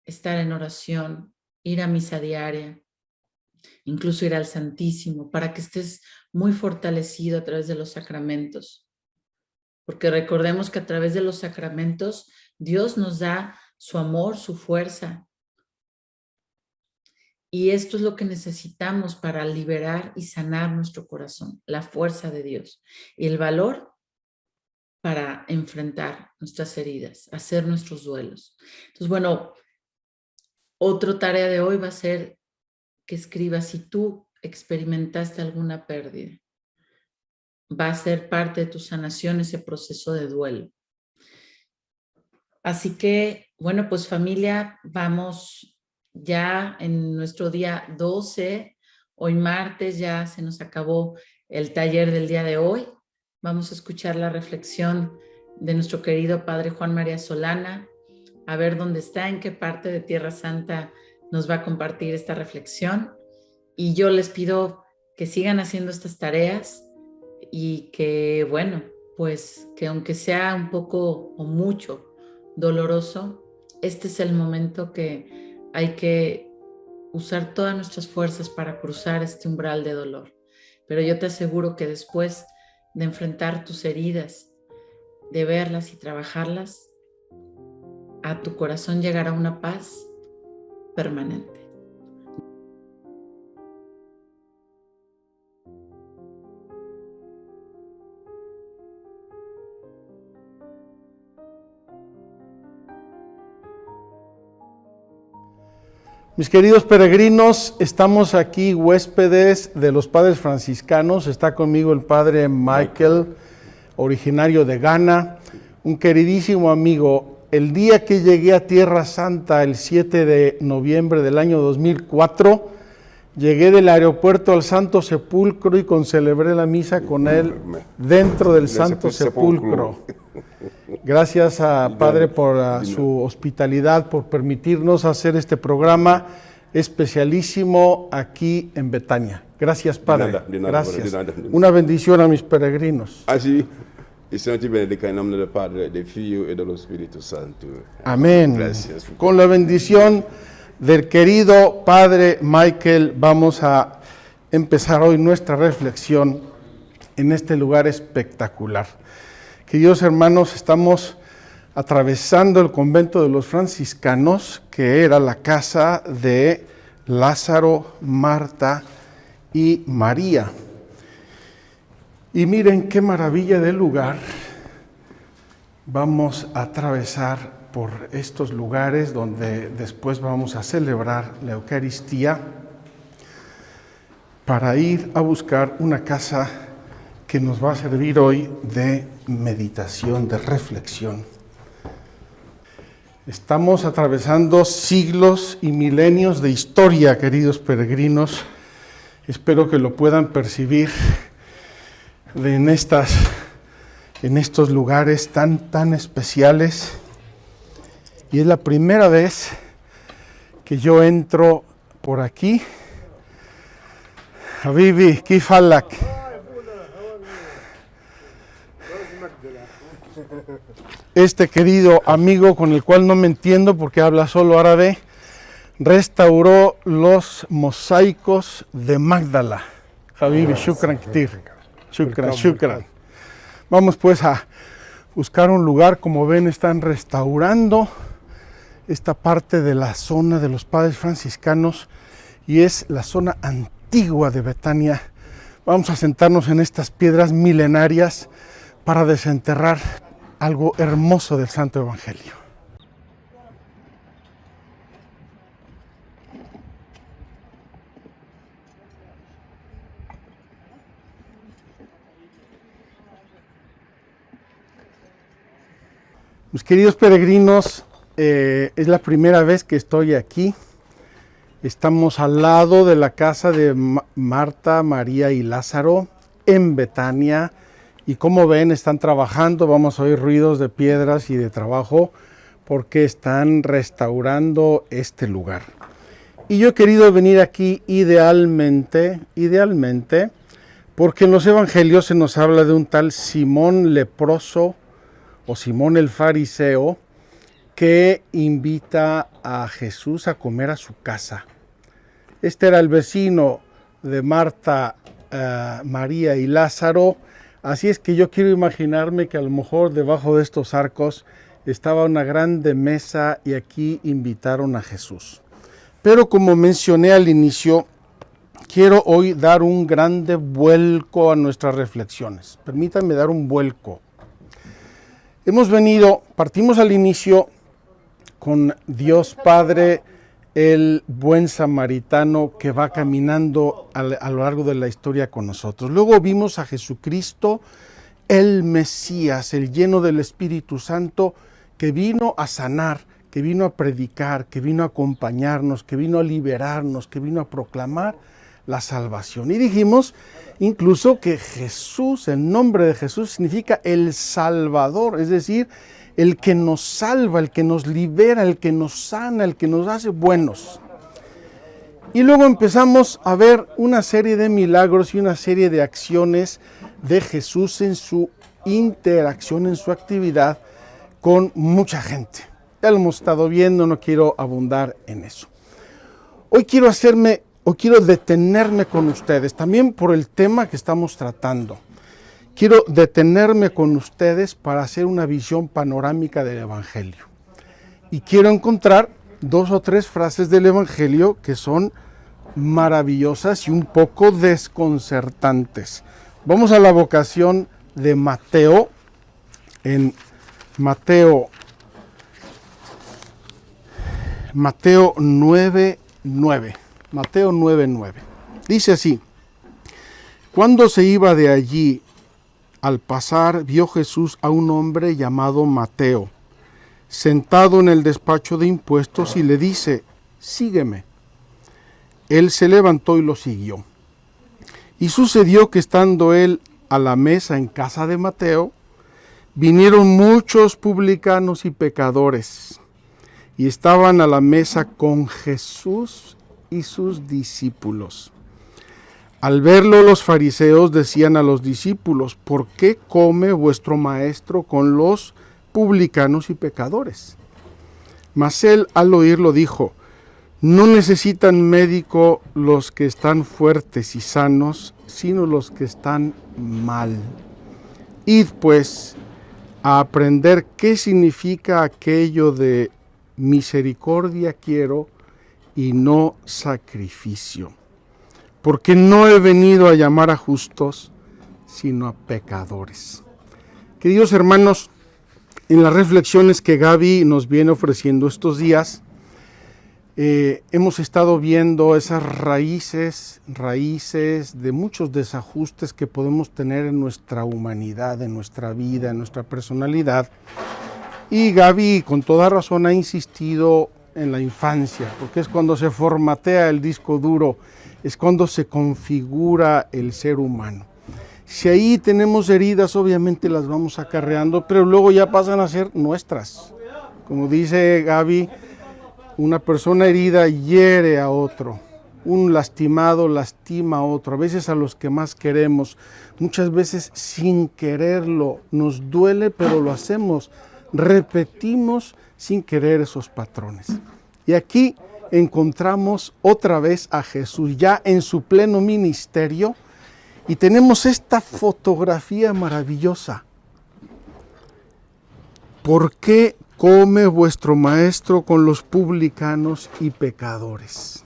D: estar en oración, ir a misa diaria, incluso ir al Santísimo, para que estés muy fortalecido a través de los sacramentos. Porque recordemos que a través de los sacramentos, Dios nos da su amor, su fuerza. Y esto es lo que necesitamos para liberar y sanar nuestro corazón, la fuerza de Dios y el valor para enfrentar nuestras heridas, hacer nuestros duelos. Entonces, bueno, otra tarea de hoy va a ser que escribas si tú experimentaste alguna pérdida. Va a ser parte de tu sanación ese proceso de duelo. Así que, bueno, pues familia, vamos ya en nuestro día 12, hoy martes ya se nos acabó el taller del día de hoy. Vamos a escuchar la reflexión de nuestro querido Padre Juan María Solana, a ver dónde está, en qué parte de Tierra Santa nos va a compartir esta reflexión. Y yo les pido que sigan haciendo estas tareas y que, bueno, pues que aunque sea un poco o mucho doloroso, este es el momento que hay que usar todas nuestras fuerzas para cruzar este umbral de dolor. Pero yo te aseguro que después de enfrentar tus heridas, de verlas y trabajarlas, a tu corazón llegará una paz permanente.
A: Mis queridos peregrinos, estamos aquí huéspedes de los padres franciscanos. Está conmigo el padre Michael, originario de Ghana, un queridísimo amigo. El día que llegué a Tierra Santa, el 7 de noviembre del año 2004, llegué del aeropuerto al Santo Sepulcro y celebré la misa con él dentro del Santo Sepulcro. Gracias a Padre por su hospitalidad, por permitirnos hacer este programa especialísimo aquí en Betania. Gracias, Padre. Gracias. Una bendición a mis peregrinos.
E: Así, y Santo benedica en nombre del Padre, del Hijo y del Espíritu Santo.
A: Amén.
E: Gracias.
A: Con la bendición del querido Padre Michael, vamos a empezar hoy nuestra reflexión en este lugar espectacular. Queridos hermanos, estamos atravesando el convento de los franciscanos, que era la casa de Lázaro, Marta y María. Y miren qué maravilla de lugar. Vamos a atravesar por estos lugares donde después vamos a celebrar la Eucaristía para ir a buscar una casa que nos va a servir hoy de meditación, de reflexión. Estamos atravesando siglos y milenios de historia, queridos peregrinos. Espero que lo puedan percibir en estos lugares tan especiales. Y es la primera vez que yo entro por aquí. Habibi, kifalak. Este querido amigo, con el cual no me entiendo porque habla solo árabe, restauró los mosaicos de Magdala. Habibi, shukran kitir. Shukran. Vamos pues a buscar un lugar. Como ven, están restaurando esta parte de la zona de los padres franciscanos y es la zona antigua de Betania. Vamos a sentarnos en estas piedras milenarias para desenterrar algo hermoso del Santo Evangelio. Mis queridos peregrinos, es la primera vez que estoy aquí. Estamos al lado de la casa de Marta, María y Lázaro en Betania. Y como ven, están trabajando, vamos a oír ruidos de piedras y de trabajo porque están restaurando este lugar. Y yo he querido venir aquí idealmente, porque en los evangelios se nos habla de un tal Simón leproso o Simón el fariseo que invita a Jesús a comer a su casa. Este era el vecino de Marta, María y Lázaro. Así es que yo quiero imaginarme que a lo mejor debajo de estos arcos estaba una grande mesa y aquí invitaron a Jesús. Pero como mencioné al inicio, quiero hoy dar un grande vuelco a nuestras reflexiones. Permítanme dar un vuelco. Partimos al inicio con Dios Padre, el buen samaritano que va caminando a lo largo de la historia con nosotros. Luego vimos a Jesucristo, el Mesías, el lleno del Espíritu Santo, que vino a sanar, que vino a predicar, que vino a acompañarnos, que vino a liberarnos, que vino a proclamar la salvación. Y dijimos incluso que Jesús, el nombre de Jesús significa el Salvador, es decir, el que nos salva, el que nos libera, el que nos sana, el que nos hace buenos. Y luego empezamos a ver una serie de milagros y una serie de acciones de Jesús en su interacción, en su actividad con mucha gente. Ya lo hemos estado viendo, no quiero abundar en eso. Hoy quiero detenerme con ustedes, también por el tema que estamos tratando. Quiero detenerme con ustedes para hacer una visión panorámica del Evangelio. Y quiero encontrar 2 o 3 frases del Evangelio que son maravillosas y un poco desconcertantes. Vamos a la vocación de Mateo, en Mateo 9:9. Mateo 9:9. Dice así: cuando se iba de allí, al pasar, vio Jesús a un hombre llamado Mateo, sentado en el despacho de impuestos, y le dice: sígueme. Él se levantó y lo siguió. Y sucedió que estando él a la mesa en casa de Mateo, vinieron muchos publicanos y pecadores, y estaban a la mesa con Jesús y sus discípulos. Al verlo, los fariseos decían a los discípulos: ¿por qué come vuestro maestro con los publicanos y pecadores? Mas él, al oírlo, dijo: no necesitan médico los que están fuertes y sanos, sino los que están mal. Id pues a aprender qué significa aquello de misericordia quiero y no sacrificio. Porque no he venido a llamar a justos, sino a pecadores. Queridos hermanos, en las reflexiones que Gaby nos viene ofreciendo estos días, hemos estado viendo esas raíces de muchos desajustes que podemos tener en nuestra humanidad, en nuestra vida, en nuestra personalidad. Y Gaby, con toda razón, ha insistido en la infancia, porque es cuando se formatea el disco duro, es cuando se configura el ser humano. Si ahí tenemos heridas, obviamente las vamos acarreando, pero luego ya pasan a ser nuestras. Como dice Gaby, una persona herida hiere a otro, un lastimado lastima a otro, a veces a los que más queremos, muchas veces sin quererlo, nos duele, pero lo hacemos, repetimos sin querer esos patrones. Y aquí encontramos otra vez a Jesús ya en su pleno ministerio y tenemos esta fotografía maravillosa. ¿Por qué come vuestro maestro con los publicanos y pecadores?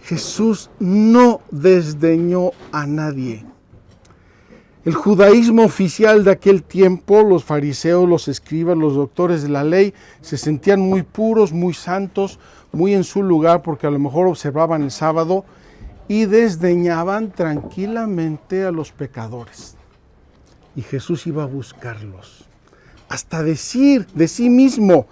A: Jesús no desdeñó a nadie. El judaísmo oficial de aquel tiempo, los fariseos, los escribas, los doctores de la ley, se sentían muy puros, muy santos, muy en su lugar, porque a lo mejor observaban el sábado y desdeñaban tranquilamente a los pecadores. Y Jesús iba a buscarlos, hasta decir de sí mismo: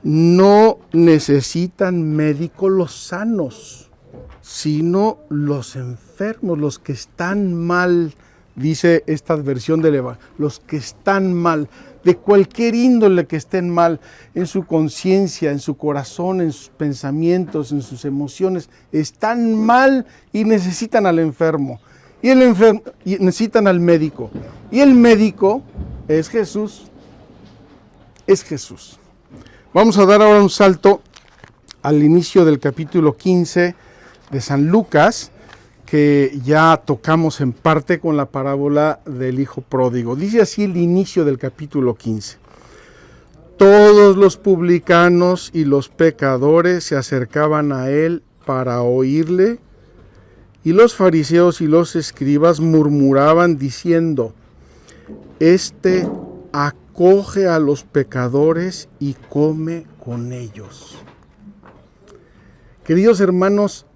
A: no necesitan médico los sanos, sino los enfermos, los que están mal. Dice esta versión del Evangelio, los que están mal, de cualquier índole que estén mal, en su conciencia, en su corazón, en sus pensamientos, en sus emociones, están mal y necesitan al enfermo. Y necesitan al médico. Y el médico es Jesús. Es Jesús. Vamos a dar ahora un salto al inicio del capítulo 15 de San Lucas, que ya tocamos en parte con la parábola del hijo pródigo. Dice así el inicio del capítulo 15. Todos los publicanos y los pecadores se acercaban a él para oírle, y los fariseos y los escribas murmuraban diciendo: este acoge a los pecadores y come con ellos. Queridos hermanos,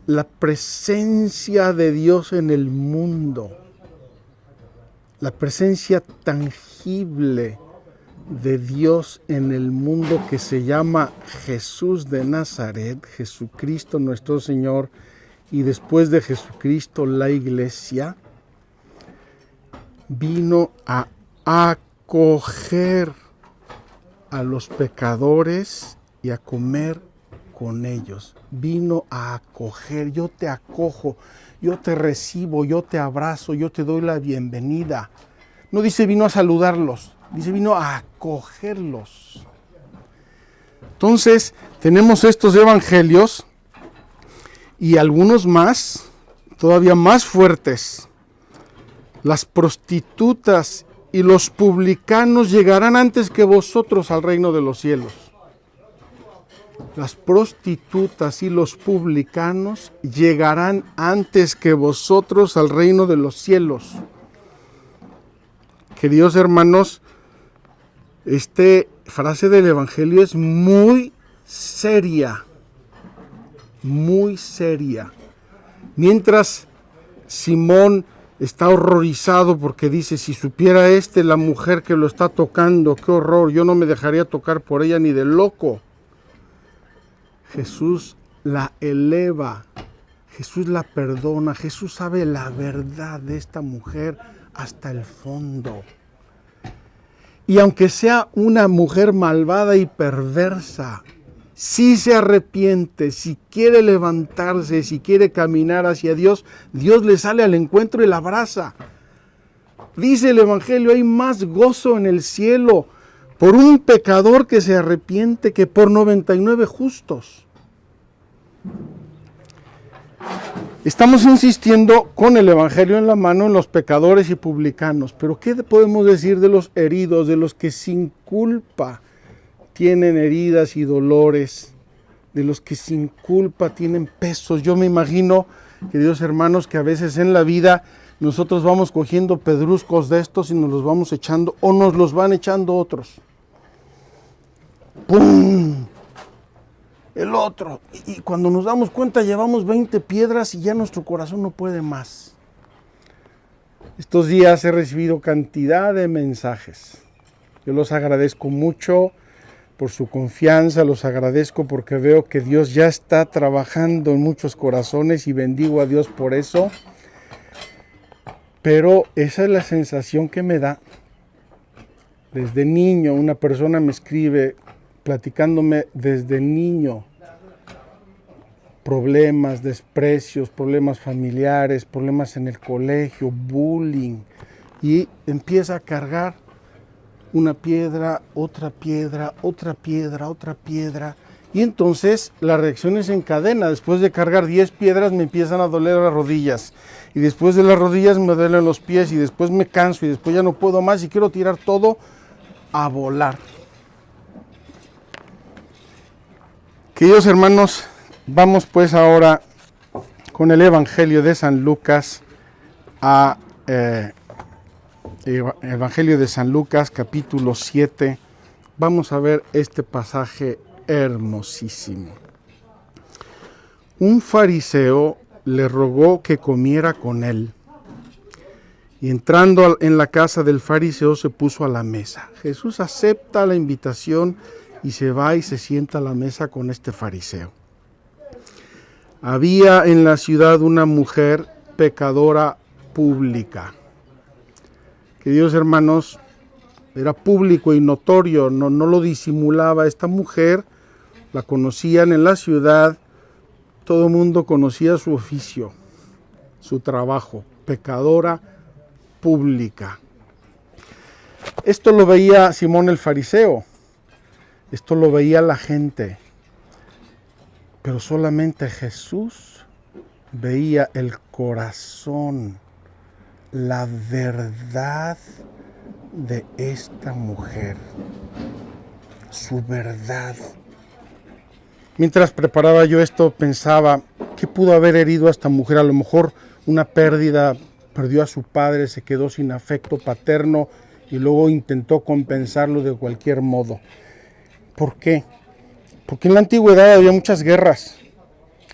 A: la presencia de Dios en el mundo, la presencia tangible de Dios en el mundo que se llama Jesús de Nazaret, Jesucristo nuestro Señor, y después de Jesucristo la Iglesia, vino a acoger a los pecadores y a comer con ellos. Vino a acoger, yo te acojo, yo te recibo, yo te abrazo, yo te doy la bienvenida. No dice vino a saludarlos, dice vino a acogerlos. Entonces, tenemos estos evangelios y algunos más, todavía más fuertes. Las prostitutas y los publicanos llegarán antes que vosotros al reino de los cielos. Las prostitutas y los publicanos llegarán antes que vosotros al reino de los cielos. Queridos hermanos, esta frase del Evangelio es muy seria, muy seria. Mientras Simón está horrorizado porque dice, si supiera la mujer que lo está tocando, qué horror, yo no me dejaría tocar por ella ni de loco. Jesús la eleva, Jesús la perdona, Jesús sabe la verdad de esta mujer hasta el fondo. Y aunque sea una mujer malvada y perversa, si se arrepiente, si quiere levantarse, si quiere caminar hacia Dios, Dios le sale al encuentro y la abraza. Dice el Evangelio, hay más gozo en el cielo por un pecador que se arrepiente que por 99 justos. Estamos insistiendo con el Evangelio en la mano en los pecadores y publicanos, pero ¿qué podemos decir de los heridos, de los que sin culpa tienen heridas y dolores, de los que sin culpa tienen pesos? Yo me imagino, queridos hermanos, que a veces en la vida nosotros vamos cogiendo pedruscos de estos y nos los vamos echando o nos los van echando otros. ¡Pum! El otro. Y cuando nos damos cuenta llevamos 20 piedras y ya nuestro corazón no puede más. Estos días he recibido cantidad de mensajes. Yo los agradezco mucho por su confianza, los agradezco porque veo que Dios ya está trabajando en muchos corazones y bendigo a Dios por eso. Pero esa es la sensación que me da. Desde niño una persona me escribe platicándome desde niño problemas, desprecios, problemas familiares, problemas en el colegio, bullying, y empieza a cargar una piedra, otra piedra, otra piedra, otra piedra, y entonces la reacción es en cadena. Después de cargar 10 piedras me empiezan a doler las rodillas, y después de las rodillas me duelen los pies, y después me canso, y después ya no puedo más y quiero tirar todo a volar. Queridos hermanos, vamos pues ahora con el Evangelio de San Lucas Evangelio de San Lucas, capítulo 7. Vamos a ver este pasaje hermosísimo. Un fariseo le rogó que comiera con él, y entrando en la casa del fariseo se puso a la mesa. Jesús acepta la invitación y se va y se sienta a la mesa con este fariseo. Había en la ciudad una mujer pecadora pública. Queridos hermanos, era público y notorio, no lo disimulaba. Esta mujer la conocían en la ciudad, todo el mundo conocía su oficio, su trabajo, pecadora pública. Esto lo veía Simón el fariseo. Esto lo veía la gente, pero solamente Jesús veía el corazón, la verdad de esta mujer, su verdad. Mientras preparaba yo esto, pensaba, ¿qué pudo haber herido a esta mujer? A lo mejor una pérdida, perdió a su padre, se quedó sin afecto paterno y luego intentó compensarlo de cualquier modo. ¿Por qué? Porque en la antigüedad había muchas guerras.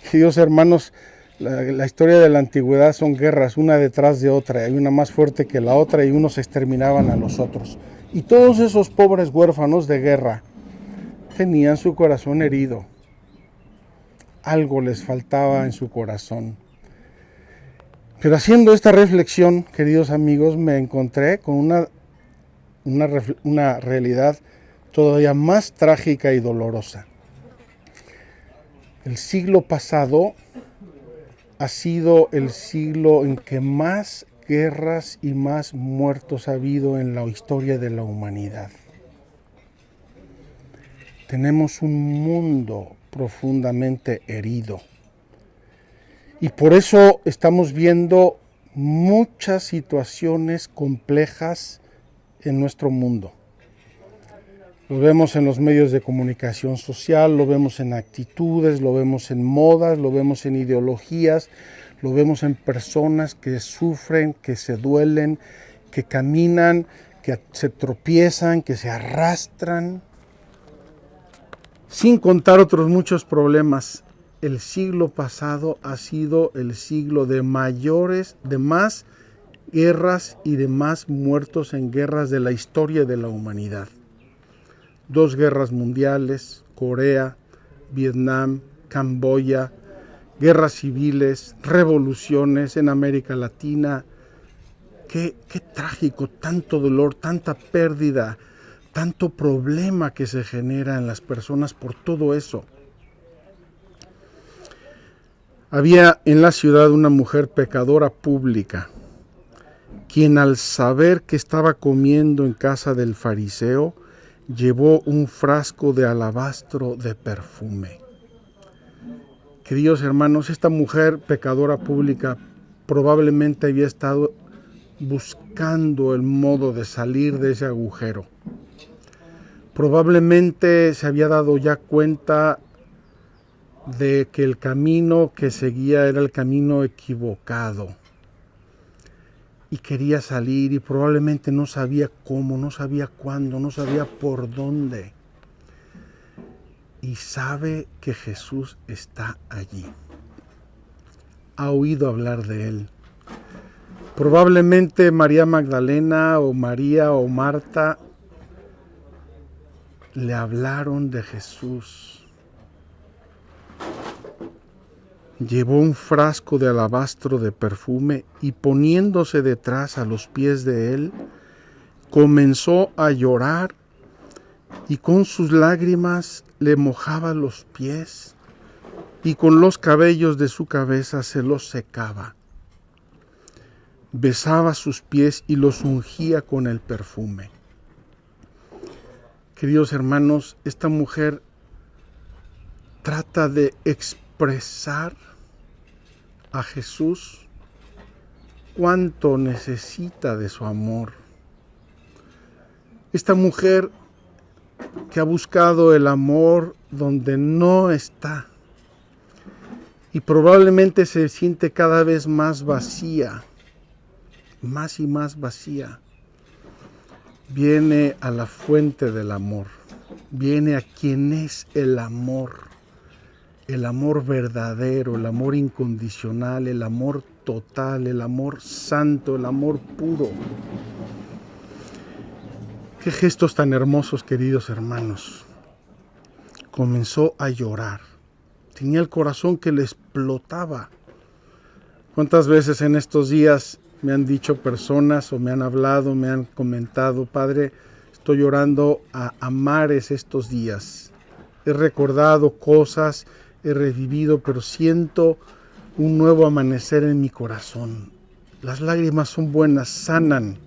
A: Queridos hermanos, la historia de la antigüedad son guerras, una detrás de otra. Hay una más fuerte que la otra y unos exterminaban a los otros. Y todos esos pobres huérfanos de guerra tenían su corazón herido. Algo les faltaba en su corazón. Pero haciendo esta reflexión, queridos amigos, me encontré con una realidad todavía más trágica y dolorosa. El siglo pasado ha sido el siglo en que más guerras y más muertos ha habido en la historia de la humanidad. Tenemos un mundo profundamente herido. Y por eso estamos viendo muchas situaciones complejas en nuestro mundo. Lo vemos en los medios de comunicación social, lo vemos en actitudes, lo vemos en modas, lo vemos en ideologías, lo vemos en personas que sufren, que se duelen, que caminan, que se tropiezan, que se arrastran. Sin contar otros muchos problemas. El siglo pasado ha sido el siglo de más guerras y de más muertos en guerras de la historia de la humanidad. 2 guerras mundiales, Corea, Vietnam, Camboya, guerras civiles, revoluciones en América Latina. Qué trágico, tanto dolor, tanta pérdida, tanto problema que se genera en las personas por todo eso. Había en la ciudad una mujer pecadora pública, quien al saber que estaba comiendo en casa del fariseo, llevó un frasco de alabastro de perfume. Queridos hermanos, esta mujer pecadora pública probablemente había estado buscando el modo de salir de ese agujero. Probablemente se había dado ya cuenta de que el camino que seguía era el camino equivocado y quería salir y probablemente no sabía cómo, no sabía cuándo, no sabía por dónde. Y sabe que Jesús está allí. Ha oído hablar de él. Probablemente María Magdalena o María o Marta le hablaron de Jesús. Llevó un frasco de alabastro de perfume y poniéndose detrás a los pies de él, comenzó a llorar y con sus lágrimas le mojaba los pies y con los cabellos de su cabeza se los secaba. Besaba sus pies y los ungía con el perfume. Queridos hermanos, esta mujer trata de expresar a Jesús cuánto necesita de su amor. Esta mujer que ha buscado el amor donde no está y probablemente se siente cada vez más vacía, más y más vacía, viene a la fuente del amor, viene a quien es el amor verdadero, el amor incondicional, el amor total, el amor santo, el amor puro. Qué gestos tan hermosos, queridos hermanos. Comenzó a llorar. Tenía el corazón que le explotaba. ¿Cuántas veces en estos días me han dicho personas o me han hablado, me han comentado, Padre, estoy llorando a mares estos días? He recordado cosas, he revivido, pero siento un nuevo amanecer en mi corazón. Las lágrimas son buenas, sanan.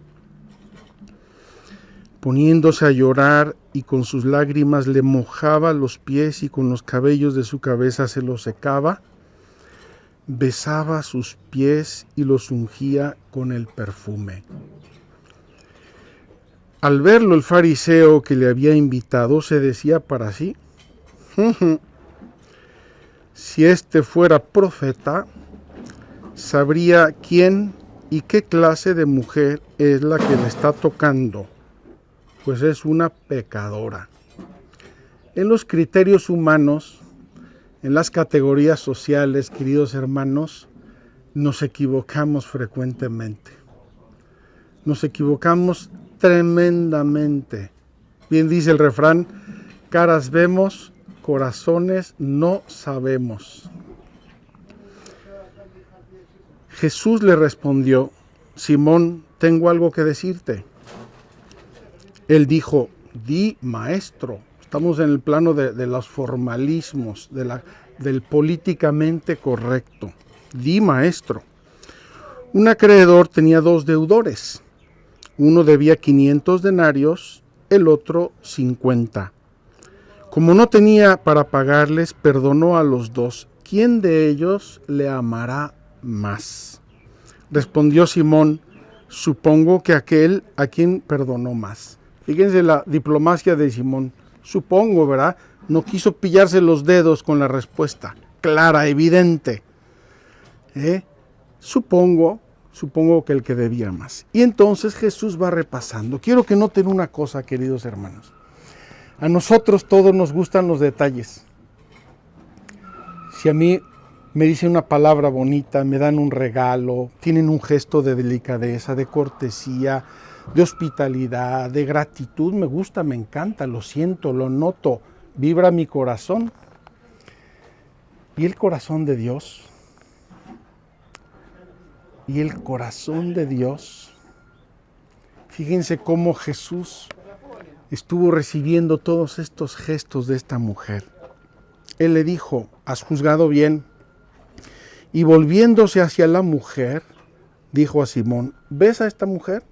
A: Poniéndose a llorar y con sus lágrimas le mojaba los pies y con los cabellos de su cabeza se los secaba, besaba sus pies y los ungía con el perfume. Al verlo el fariseo que le había invitado se decía para sí, si este fuera profeta, sabría quién y qué clase de mujer es la que le está tocando, pues es una pecadora. En los criterios humanos, en las categorías sociales, queridos hermanos, nos equivocamos frecuentemente. Nos equivocamos tremendamente. Bien dice el refrán, caras vemos, corazones no sabemos. Jesús le respondió, Simón, tengo algo que decirte. Él dijo, di, maestro. Estamos en el plano de los formalismos, del políticamente correcto. Di, maestro. Un acreedor tenía 2 deudores. Uno debía 500 denarios, el otro 50. Como no tenía para pagarles, perdonó a los 2. ¿Quién de ellos le amará más? Respondió Simón, supongo que aquel a quien perdonó más. Fíjense la diplomacia de Simón. Supongo, ¿verdad? No quiso pillarse los dedos con la respuesta. Clara, evidente. Supongo que el que debía más. Y entonces Jesús va repasando. Quiero que noten una cosa, queridos hermanos. A nosotros todos nos gustan los detalles. Si a mí me dicen una palabra bonita, me dan un regalo, tienen un gesto de delicadeza, de cortesía, de hospitalidad, de gratitud, me gusta, me encanta, lo siento, lo noto, vibra mi corazón. ¿Y el corazón de Dios? Y el corazón de Dios, fíjense cómo Jesús estuvo recibiendo todos estos gestos de esta mujer. Él le dijo, has juzgado bien. Y volviéndose hacia la mujer, dijo a Simón, ¿ves a esta mujer?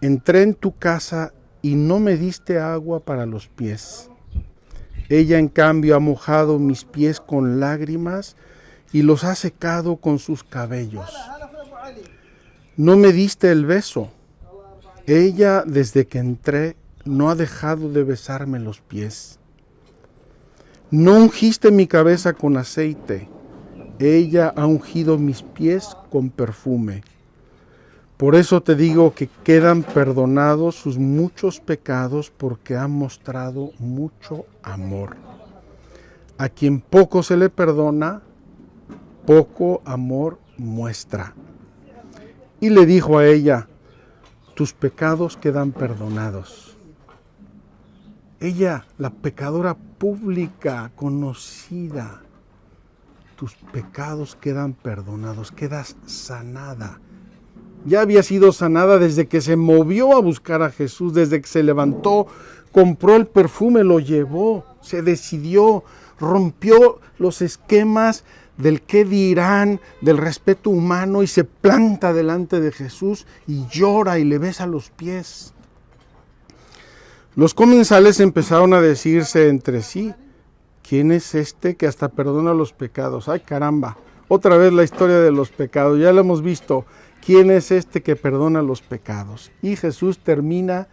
A: Entré en tu casa y no me diste agua para los pies. Ella en cambio ha mojado mis pies con lágrimas y los ha secado con sus cabellos. No me diste el beso. Ella, desde que entré, no ha dejado de besarme los pies. No ungiste mi cabeza con aceite. Ella ha ungido mis pies con perfume. Por eso te digo que quedan perdonados sus muchos pecados porque ha mostrado mucho amor. A quien poco se le perdona, poco amor muestra. Y le dijo a ella, tus pecados quedan perdonados. Ella, la pecadora pública, conocida, tus pecados quedan perdonados, quedas sanada. Ya había sido sanada desde que se movió a buscar a Jesús, desde que se levantó, compró el perfume, lo llevó, se decidió, rompió los esquemas del qué dirán, del respeto humano y se planta delante de Jesús y llora y le besa los pies. Los comensales empezaron a decirse entre sí, ¿quién es este que hasta perdona los pecados? ¡Ay, caramba! Otra vez la historia de los pecados, ya lo hemos visto. ¿Quién es este que perdona los pecados? Y Jesús termina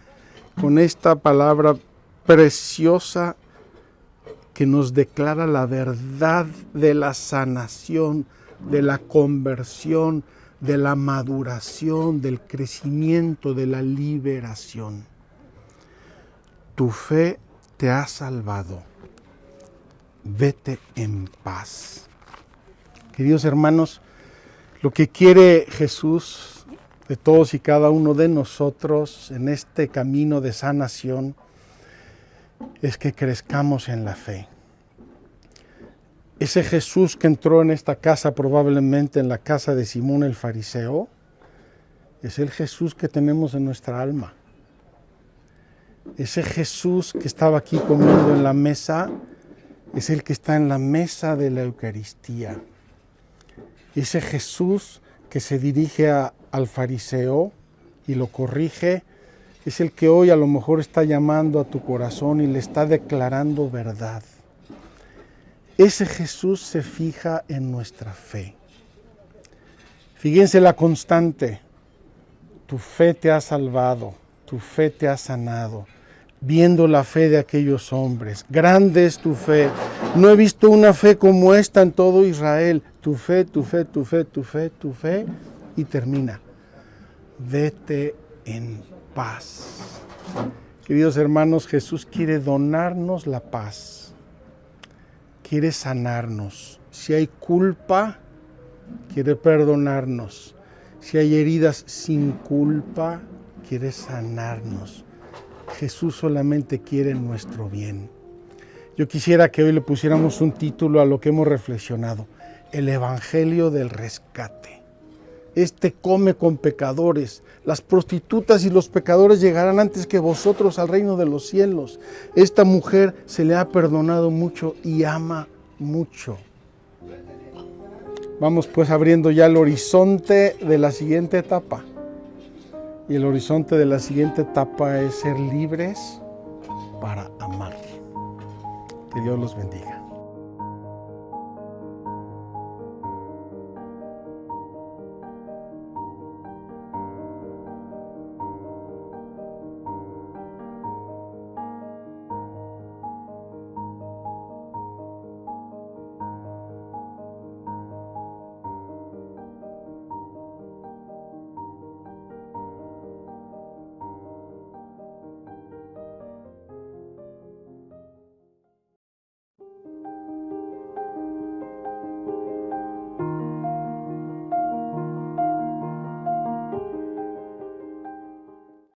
A: con esta palabra preciosa que nos declara la verdad de la sanación, de la conversión, de la maduración, del crecimiento, de la liberación. Tu fe te ha salvado. Vete en paz. Queridos hermanos, lo que quiere Jesús de todos y cada uno de nosotros en este camino de sanación es que crezcamos en la fe. Ese Jesús que entró en esta casa, probablemente en la casa de Simón el fariseo, es el Jesús que tenemos en nuestra alma. Ese Jesús que estaba aquí comiendo en la mesa es el que está en la mesa de la Eucaristía. Ese Jesús que se dirige al fariseo y lo corrige, es el que hoy a lo mejor está llamando a tu corazón y le está declarando verdad. Ese Jesús se fija en nuestra fe. Fíjense la constante. Tu fe te ha salvado, tu fe te ha sanado. Viendo la fe de aquellos hombres. Grande es tu fe. No he visto una fe como esta en todo Israel. Tu fe, tu fe, tu fe, tu fe, tu fe. Y termina. Vete en paz. Queridos hermanos, Jesús quiere donarnos la paz. Quiere sanarnos. Si hay culpa, quiere perdonarnos. Si hay heridas sin culpa, quiere sanarnos. Jesús solamente quiere nuestro bien. Yo quisiera que hoy le pusiéramos un título a lo que hemos reflexionado: el Evangelio del Rescate. Este come con pecadores. Las prostitutas y los pecadores llegarán antes que vosotros al reino de los cielos. Esta mujer se le ha perdonado mucho y ama mucho. Vamos pues abriendo ya el horizonte de la siguiente etapa. Y el horizonte de la siguiente etapa es ser libres para amar. Que Dios los bendiga.